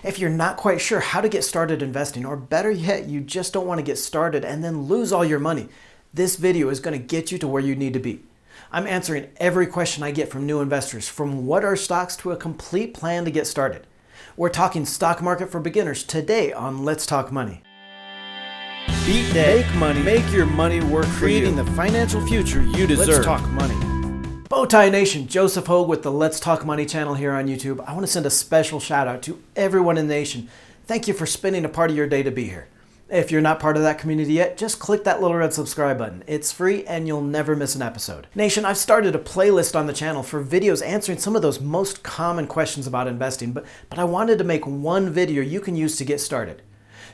If you're not quite sure how to get started investing, or better yet, you just don't want to get started and then lose all your money, this video is going to get you to where you need to be. I'm answering every question I get from new investors, from what are stocks to a complete plan to get started. We're talking stock market for beginners today on Let's Talk Money. Beat debt. Make money. Make your money work for you. Creating the financial future you deserve. Let's talk money. Bowtie Nation, Joseph Hogue with the Let's Talk Money channel here on YouTube. I want to send a special shout out to everyone in the nation. Thank you for spending a part of your day to be here. If you're not part of that community yet, just click that little red subscribe button. It's free and you'll never miss an episode. Nation, I've started a playlist on the channel for videos answering some of those most common questions about investing, but I wanted to make one video you can use to get started.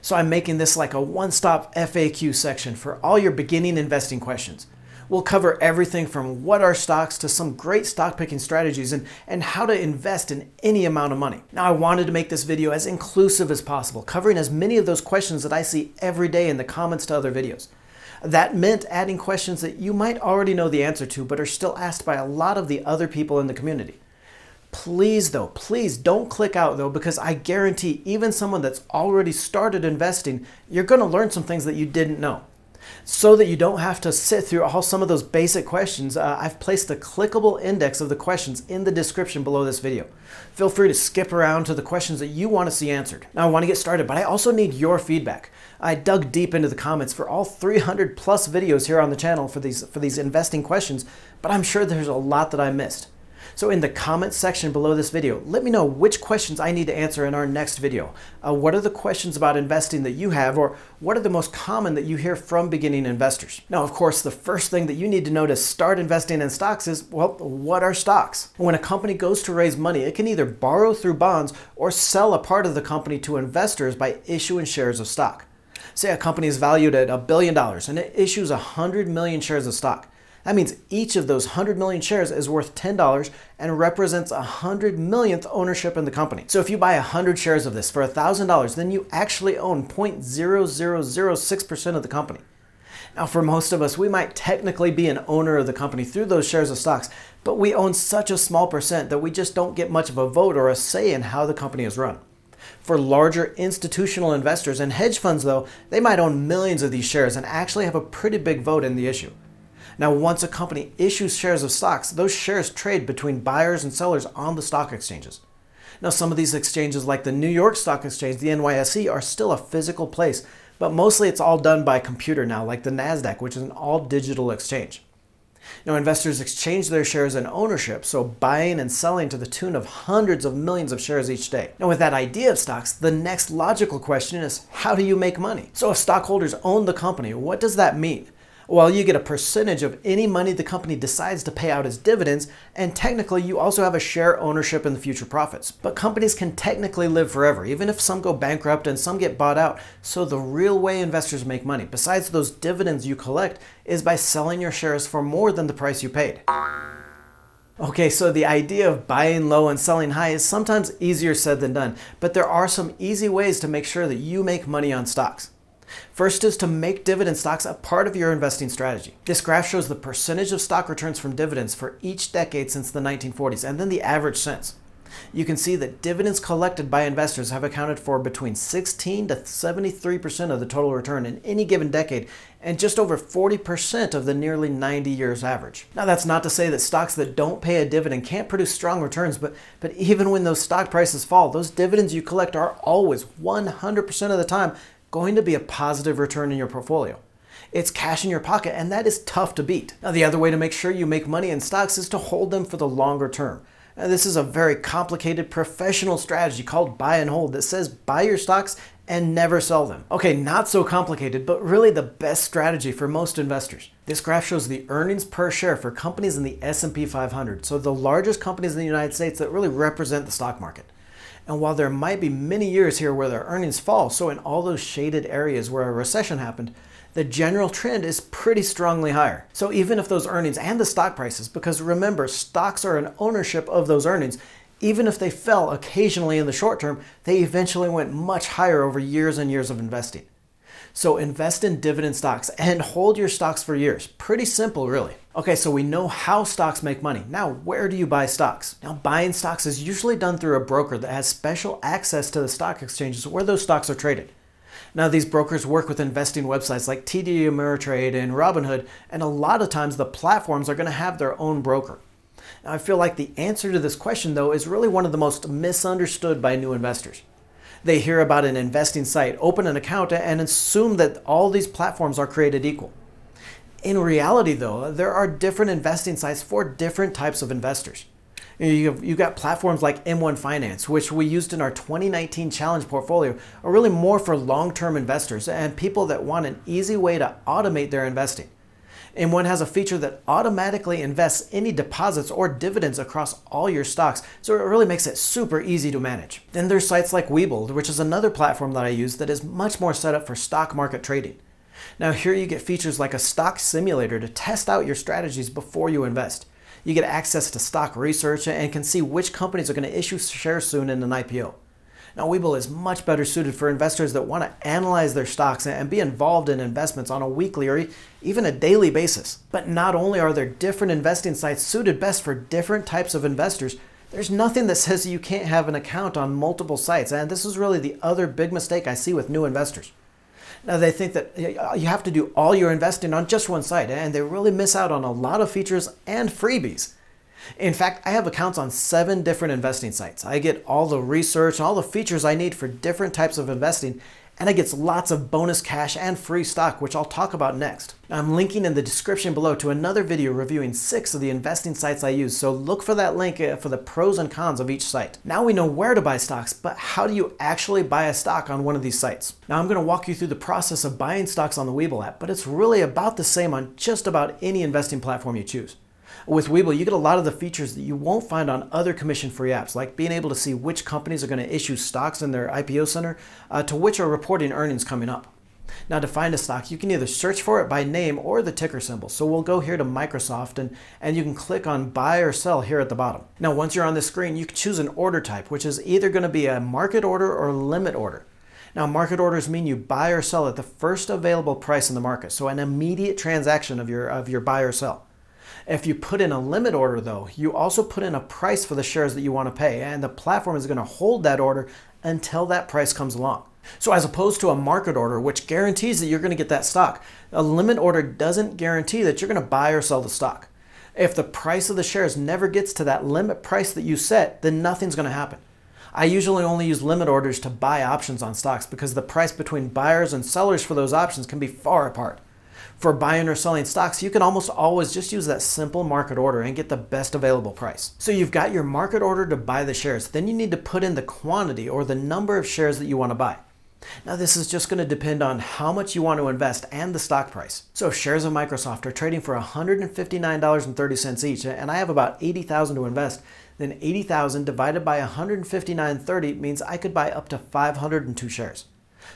So I'm making this like a one-stop FAQ section for all your beginning investing questions. We'll cover everything from what are stocks to some great stock picking strategies and how to invest in any amount of money. Now, I wanted to make this video as inclusive as possible, covering as many of those questions that I see every day in the comments to other videos. That meant adding questions that you might already know the answer to, but are still asked by a lot of the other people in the community. Please don't click out though, because I guarantee even someone that's already started investing, you're going to learn some things that you didn't know. So that you don't have to sit through all some of those basic questions, I've placed a clickable index of the questions in the description below this video. Feel free to skip around to the questions that you want to see answered. Now, I want to get started, but I also need your feedback. I dug deep into the comments for all 300 plus videos here on the channel for these investing questions, but I'm sure there's a lot that I missed. So in the comments section below this video, let me know which questions I need to answer in our next video. What are the questions about investing that you have, or what are the most common that you hear from beginning investors? Now, of course, the first thing that you need to know to start investing in stocks is, well, what are stocks? When a company goes to raise money, it can either borrow through bonds or sell a part of the company to investors by issuing shares of stock. Say a company is valued at $1 billion and it issues 100 million shares of stock. That means each of those 100 million shares is worth $10 and represents 100 millionth ownership in the company. So if you buy 100 shares of this for $1,000, then you actually own 0.0006% of the company. Now, for most of us, we might technically be an owner of the company through those shares of stocks, but we own such a small percent that we just don't get much of a vote or a say in how the company is run. For larger institutional investors and hedge funds, though, they might own millions of these shares and actually have a pretty big vote in the issue. Now, once a company issues shares of stocks, those shares trade between buyers and sellers on the stock exchanges. Now, some of these exchanges, like the New York Stock Exchange, the NYSE, are still a physical place, but mostly it's all done by computer now, like the NASDAQ, which is an all-digital exchange. Now, investors exchange their shares in ownership, so buying and selling to the tune of hundreds of millions of shares each day. Now, with that idea of stocks, the next logical question is, how do you make money? So if stockholders own the company, what does that mean? Well, you get a percentage of any money the company decides to pay out as dividends, and technically you also have a share ownership in the future profits. But companies can technically live forever, even if some go bankrupt and some get bought out. So the real way investors make money, besides those dividends you collect, is by selling your shares for more than the price you paid. Okay, so the idea of buying low and selling high is sometimes easier said than done, but there are some easy ways to make sure that you make money on stocks. First is to make dividend stocks a part of your investing strategy. This graph shows the percentage of stock returns from dividends for each decade since the 1940s, and then the average since. You can see that dividends collected by investors have accounted for between 16 to 73% of the total return in any given decade, and just over 40% of the nearly 90 years average. Now, that's not to say that stocks that don't pay a dividend can't produce strong returns, but even when those stock prices fall, those dividends you collect are always 100% of the time going to be a positive return in your portfolio. It's cash in your pocket, and that is tough to beat. Now, the other way to make sure you make money in stocks is to hold them for the longer term. Now, this is a very complicated professional strategy called buy and hold that says buy your stocks and never sell them. Okay, not so complicated, but really the best strategy for most investors. This graph shows the earnings per share for companies in the S&P 500, so the largest companies in the United States that really represent the stock market. And while there might be many years here where their earnings fall, so in all those shaded areas where a recession happened, the general trend is pretty strongly higher. So even if those earnings and the stock prices, because remember, stocks are an ownership of those earnings, even if they fell occasionally in the short term, they eventually went much higher over years and years of investing. So invest in dividend stocks and hold your stocks for years. Pretty simple, really. Okay, so we know how stocks make money. Now, where do you buy stocks? Now, buying stocks is usually done through a broker that has special access to the stock exchanges where those stocks are traded. Now, these brokers work with investing websites like TD Ameritrade and Robinhood, and a lot of times the platforms are going to have their own broker. Now, I feel like the answer to this question, though, is really one of the most misunderstood by new investors. They hear about an investing site, open an account, and assume that all these platforms are created equal. In reality, though, there are different investing sites for different types of investors. You've got platforms like M1 Finance, which we used in our 2019 challenge portfolio, are really more for long-term investors and people that want an easy way to automate their investing. M1 has a feature that automatically invests any deposits or dividends across all your stocks, so it really makes it super easy to manage. Then there's sites like Webull, which is another platform that I use that is much more set up for stock market trading. Now here you get features like a stock simulator to test out your strategies before you invest. You get access to stock research and can see which companies are going to issue shares soon in an IPO. Now Webull is much better suited for investors that want to analyze their stocks and be involved in investments on a weekly or even a daily basis. But not only are there different investing sites suited best for different types of investors, there's nothing that says you can't have an account on multiple sites, and this is really the other big mistake I see with new investors. Now they think that you have to do all your investing on just one site, and they really miss out on a lot of features and freebies. In fact, I have accounts on 7 different investing sites. I get all the research and all the features I need for different types of investing, and I get lots of bonus cash and free stock, which I'll talk about next. I'm linking in the description below to another video reviewing 6 of the investing sites I use, so look for that link for the pros and cons of each site. Now we know where to buy stocks, but how do you actually buy a stock on one of these sites? Now I'm going to walk you through the process of buying stocks on the Webull app, but it's really about the same on just about any investing platform you choose. With Webull, you get a lot of the features that you won't find on other commission-free apps, like being able to see which companies are going to issue stocks in their IPO center, to which are reporting earnings coming up. Now to find a stock, you can either search for it by name or the ticker symbol. So we'll go here to Microsoft and you can click on buy or sell here at the bottom. Now once you're on the screen, you can choose an order type, which is either going to be a market order or limit order. Now market orders mean you buy or sell at the first available price in the market, so an immediate transaction of your buy or sell. If you put in a limit order, though, you also put in a price for the shares that you want to pay, and the platform is going to hold that order until that price comes along. So as opposed to a market order, which guarantees that you're going to get that stock, a limit order doesn't guarantee that you're going to buy or sell the stock. If the price of the shares never gets to that limit price that you set, then nothing's going to happen. I usually only use limit orders to buy options on stocks because the price between buyers and sellers for those options can be far apart. For buying or selling stocks, you can almost always just use that simple market order and get the best available price. So you've got your market order to buy the shares. Then you need to put in the quantity or the number of shares that you want to buy. Now this is just going to depend on how much you want to invest and the stock price. So if shares of Microsoft are trading for $159.30 each, and I have about 80,000 to invest, then 80,000 divided by 159.30 means I could buy up to 502 shares.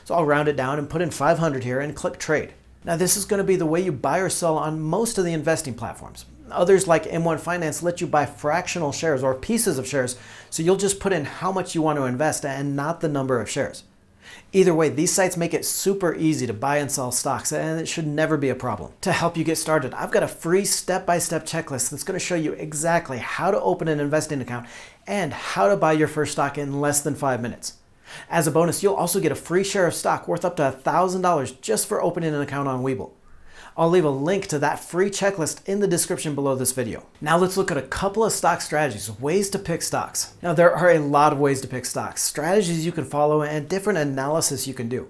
So I'll round it down and put in 500 here and click trade. Now this is going to be the way you buy or sell on most of the investing platforms. Others like M1 Finance let you buy fractional shares or pieces of shares, so you'll just put in how much you want to invest and not the number of shares. Either way, these sites make it super easy to buy and sell stocks, and it should never be a problem. To help you get started, I've got a free step-by-step checklist that's going to show you exactly how to open an investing account and how to buy your first stock in less than 5 minutes. As a bonus, you'll also get a free share of stock worth up to $1,000 just for opening an account on Webull. I'll leave a link to that free checklist in the description below this video. Now let's look at a couple of stock strategies, ways to pick stocks. Now there are a lot of ways to pick stocks, strategies you can follow, and different analysis you can do.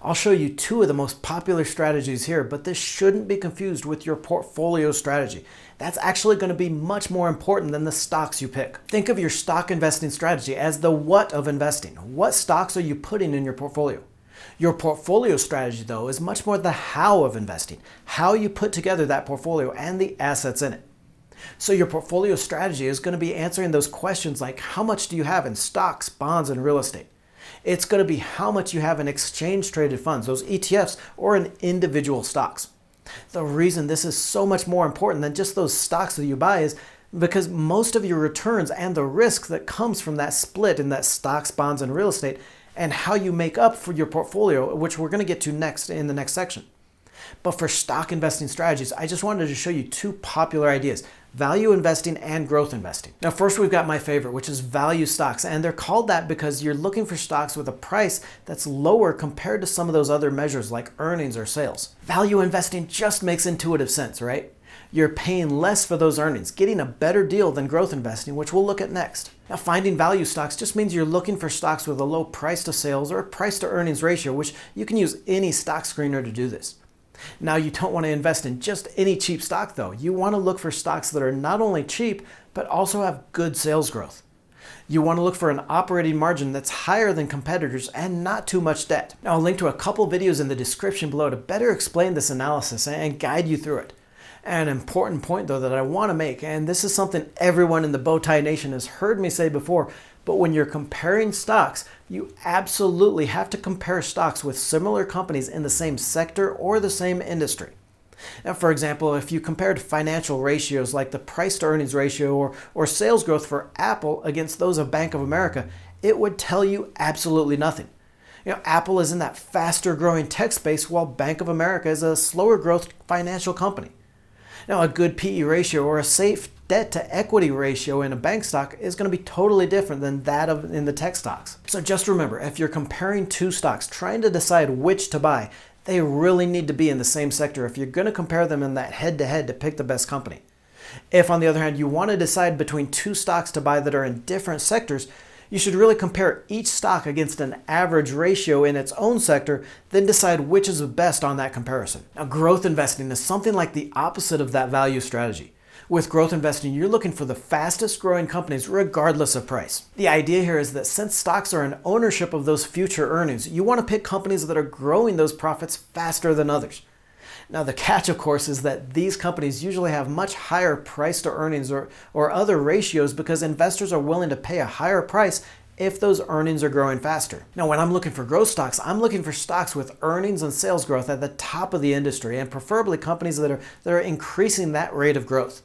I'll show you 2 of the most popular strategies here, but this shouldn't be confused with your portfolio strategy. That's actually going to be much more important than the stocks you pick. Think of your stock investing strategy as the what of investing. What stocks are you putting in your portfolio? Your portfolio strategy, though, is much more the how of investing, how you put together that portfolio and the assets in it. So your portfolio strategy is going to be answering those questions like how much do you have in stocks, bonds, and real estate? It's going to be how much you have in exchange-traded funds, those ETFs, or in individual stocks. The reason this is so much more important than just those stocks that you buy is because most of your returns and the risk that comes from that split in that stocks, bonds, and real estate, and how you make up for your portfolio, which we're going to get to next in the next section. But for stock investing strategies, I just wanted to show you two popular ideas: value investing and growth investing. Now, first we've got my favorite, which is value stocks. And they're called that because you're looking for stocks with a price that's lower compared to some of those other measures like earnings or sales. Value investing just makes intuitive sense, right? You're paying less for those earnings, getting a better deal than growth investing, which we'll look at next. Now, finding value stocks just means you're looking for stocks with a low price to sales or price to earnings ratio, which you can use any stock screener to do this. Now, you don't want to invest in just any cheap stock though. You want to look for stocks that are not only cheap, but also have good sales growth. You want to look for an operating margin that's higher than competitors and not too much debt. Now, I'll link to a couple videos in the description below to better explain this analysis and guide you through it. An important point though that I want to make, and this is something everyone in the Bowtie Nation has heard me say before, but when you're comparing stocks, you absolutely have to compare stocks with similar companies in the same sector or the same industry. Now, for example, if you compared financial ratios like the price to earnings ratio or sales growth for Apple against those of Bank of America, it would tell you absolutely nothing. Apple is in that faster growing tech space while Bank of America is a slower growth financial company. Now, a good PE ratio or a safe debt to equity ratio in a bank stock is going to be totally different than that in the tech stocks. So just remember, if you're comparing two stocks, trying to decide which to buy, they really need to be in the same sector if you're going to compare them in that head-to-head to pick the best company. If, on the other hand, you want to decide between two stocks to buy that are in different sectors, you should really compare each stock against an average ratio in its own sector, then decide which is the best on that comparison. Now, growth investing is something like the opposite of that value strategy. With growth investing, you're looking for the fastest growing companies regardless of price. The idea here is that since stocks are in ownership of those future earnings, you want to pick companies that are growing those profits faster than others. Now, the catch, of course, is that these companies usually have much higher price to earnings or other ratios because investors are willing to pay a higher price if those earnings are growing faster. Now, when I'm looking for growth stocks, I'm looking for stocks with earnings and sales growth at the top of the industry and preferably companies that are increasing that rate of growth.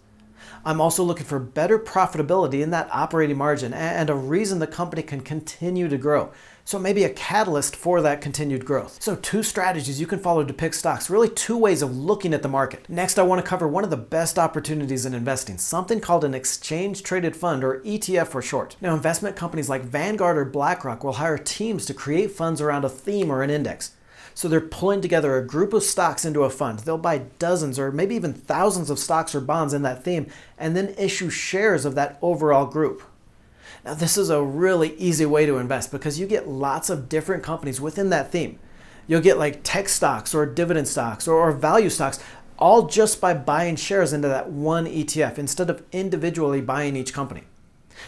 I'm also looking for better profitability in that operating margin and a reason the company can continue to grow. So maybe a catalyst for that continued growth. So two strategies you can follow to pick stocks, really two ways of looking at the market. Next, I want to cover one of the best opportunities in investing, something called an exchange traded fund, or ETF for short. Now, investment companies like Vanguard or BlackRock will hire teams to create funds around a theme or an index. So they're pulling together a group of stocks into a fund. They'll buy dozens or maybe even thousands of stocks or bonds in that theme and then issue shares of that overall group. Now, this is a really easy way to invest because you get lots of different companies within that theme. You'll get like tech stocks or dividend stocks or value stocks, all just by buying shares into that one ETF instead of individually buying each company.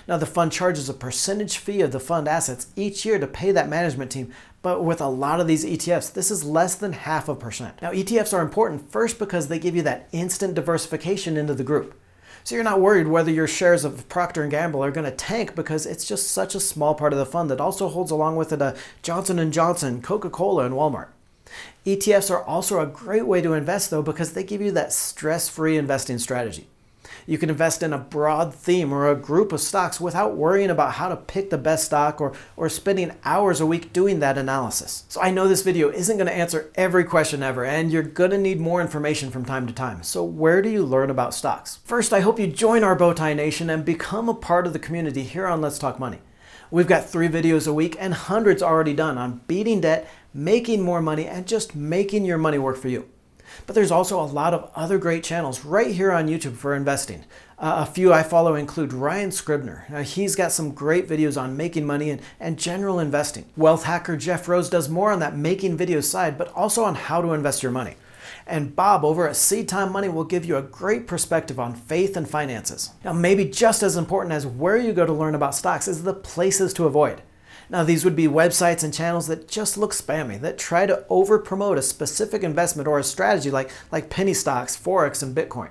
Now, the fund charges a percentage fee of the fund assets each year to pay that management team, but with a lot of these ETFs, this is less than 0.5%. Now, ETFs are important first because they give you that instant diversification into the group. So you're not worried whether your shares of Procter & Gamble are going to tank because it's just such a small part of the fund that also holds along with it Johnson & Johnson, Coca-Cola, and Walmart. ETFs are also a great way to invest though because they give you that stress-free investing strategy. You can invest in a broad theme or a group of stocks without worrying about how to pick the best stock or spending hours a week doing that analysis. So I know this video isn't going to answer every question ever, and you're going to need more information from time to time. So where do you learn about stocks? First, I hope you join our Bowtie Nation and become a part of the community here on Let's Talk Money. We've got 3 videos a week and hundreds already done on beating debt, making more money, and just making your money work for you. But there's also a lot of other great channels right here on YouTube for investing. A few I follow include Ryan Scribner. He's got some great videos on making money and general investing. Wealth hacker Jeff Rose does more on that making videos side, but also on how to invest your money. And Bob over at Seed Time Money will give you a great perspective on faith and finances. Now, maybe just as important as where you go to learn about stocks is the places to avoid. Now, these would be websites and channels that just look spammy, that try to over-promote a specific investment or a strategy like penny stocks, Forex, and Bitcoin.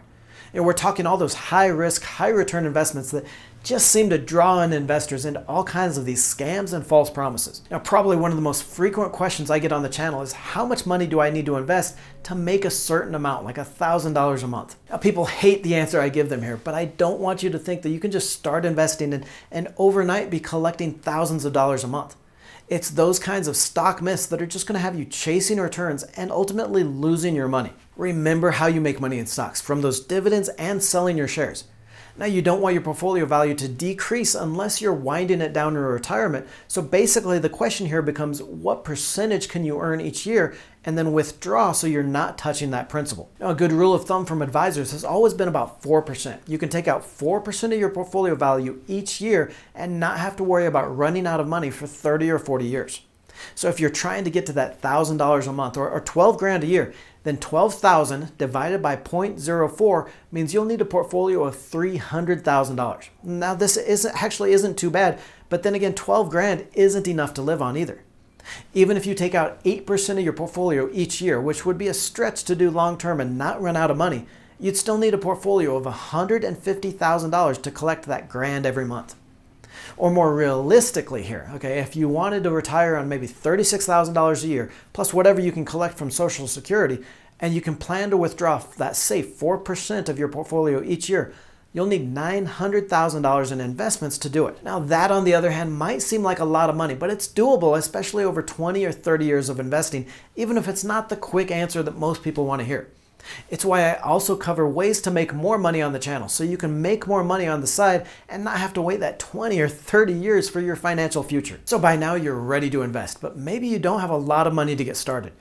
And we're talking all those high-risk, high-return investments that just seem to draw in investors into all kinds of these scams and false promises. Now, probably one of the most frequent questions I get on the channel is how much money do I need to invest to make a certain amount, like $1,000 a month? Now, people hate the answer I give them here, but I don't want you to think that you can just start investing and overnight be collecting thousands of dollars a month. It's those kinds of stock myths that are just going to have you chasing returns and ultimately losing your money. Remember how you make money in stocks, from those dividends and selling your shares. Now, you don't want your portfolio value to decrease unless you're winding it down in retirement. So basically the question here becomes, what percentage can you earn each year and then withdraw so you're not touching that principal? Now, a good rule of thumb from advisors has always been about 4%. You can take out 4% of your portfolio value each year and not have to worry about running out of money for 30 or 40 years. So if you're trying to get to that $1,000 a month or 12 grand a year, then 12,000 divided by 0.04 means you'll need a portfolio of $300,000. Now this isn't too bad, but then again, 12 grand isn't enough to live on either. Even if you take out 8% of your portfolio each year, which would be a stretch to do long term and not run out of money, you'd still need a portfolio of $150,000 to collect that grand every month. Or more realistically here, okay, if you wanted to retire on maybe $36,000 a year, plus whatever you can collect from Social Security, and you can plan to withdraw that safe 4% of your portfolio each year, you'll need $900,000 in investments to do it. Now that, on the other hand, might seem like a lot of money, but it's doable, especially over 20 or 30 years of investing, even if it's not the quick answer that most people want to hear. It's why I also cover ways to make more money on the channel, so you can make more money on the side and not have to wait that 20 or 30 years for your financial future. So by now you're ready to invest, but maybe you don't have a lot of money to get started.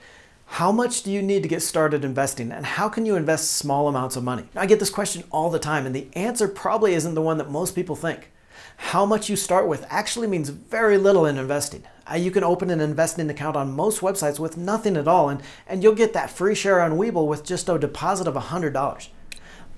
How much do you need to get started investing, and how can you invest small amounts of money? I get this question all the time, and the answer probably isn't the one that most people think. How much you start with actually means very little in investing. You can open an investing account on most websites with nothing at all, and you'll get that free share on Webull with just a deposit of $100.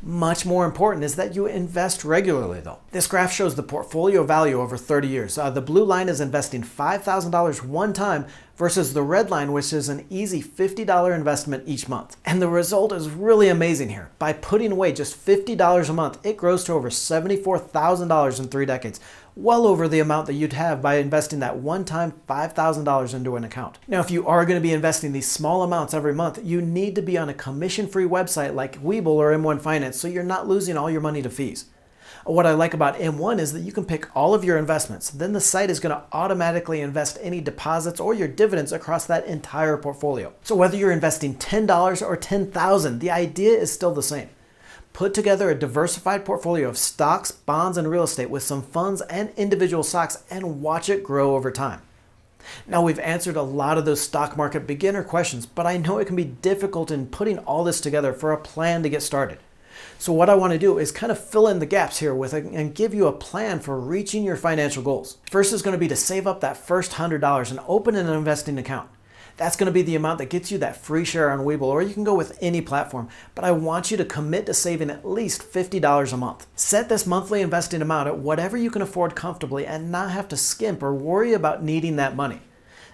Much more important is that you invest regularly though. This graph shows the portfolio value over 30 years. The blue line is investing $5,000 one time versus the red line, which is an easy $50 investment each month. And the result is really amazing here. By putting away just $50 a month, it grows to over $74,000 in 3 decades, well over the amount that you'd have by investing that one-time $5,000 into an account. Now, if you are going to be investing these small amounts every month, you need to be on a commission-free website like Webull or M1 Finance, so you're not losing all your money to fees. What I like about M1 is that you can pick all of your investments. Then the site is going to automatically invest any deposits or your dividends across that entire portfolio. So whether you're investing $10 or $10,000, the idea is still the same. Put together a diversified portfolio of stocks, bonds, and real estate with some funds and individual stocks and watch it grow over time. Now, we've answered a lot of those stock market beginner questions, but I know it can be difficult in putting all this together for a plan to get started. So what I want to do is kind of fill in the gaps here and give you a plan for reaching your financial goals. First is going to be to save up that first $100 and open an investing account. That's going to be the amount that gets you that free share on Webull, or you can go with any platform, but I want you to commit to saving at least $50 a month. Set this monthly investing amount at whatever you can afford comfortably and not have to skimp or worry about needing that money.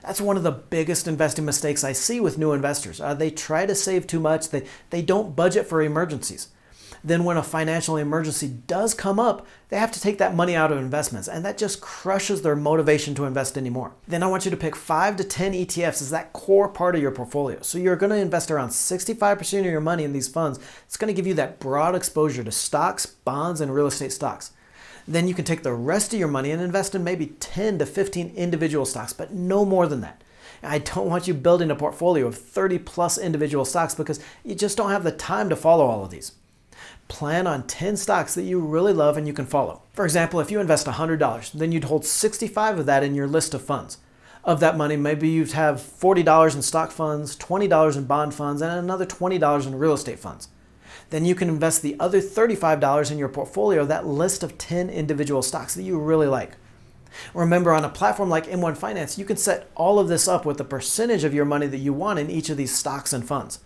That's one of the biggest investing mistakes I see with new investors. They try to save too much, they don't budget for emergencies. Then when a financial emergency does come up, they have to take that money out of investments, and that just crushes their motivation to invest anymore. Then I want you to pick 5 to 10 ETFs as that core part of your portfolio. So you're going to invest around 65% of your money in these funds. It's going to give you that broad exposure to stocks, bonds, and real estate stocks. Then you can take the rest of your money and invest in maybe 10 to 15 individual stocks, but no more than that. I don't want you building a portfolio of 30 plus individual stocks because you just don't have the time to follow all of these. Plan on 10 stocks that you really love and you can follow. For example, if you invest $100, then you'd hold 65 of that in your list of funds. Of that money, maybe you'd have $40 in stock funds, $20 in bond funds, and another $20 in real estate funds. Then you can invest the other $35 in your portfolio, that list of 10 individual stocks that you really like. Remember, on a platform like M1 Finance, you can set all of this up with the percentage of your money that you want in each of these stocks and funds.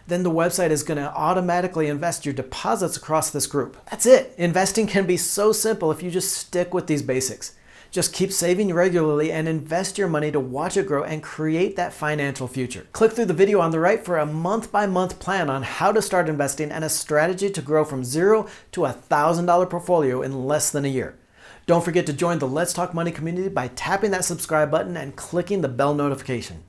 Then the website is going to automatically invest your deposits across this group. That's it. Investing can be so simple if you just stick with these basics. Just keep saving regularly and invest your money to watch it grow and create that financial future. Click through the video on the right for a month-by-month plan on how to start investing and a strategy to grow from $0 to $1,000 portfolio in less than a year. Don't forget to join the Let's Talk Money community by tapping that subscribe button and clicking the bell notification.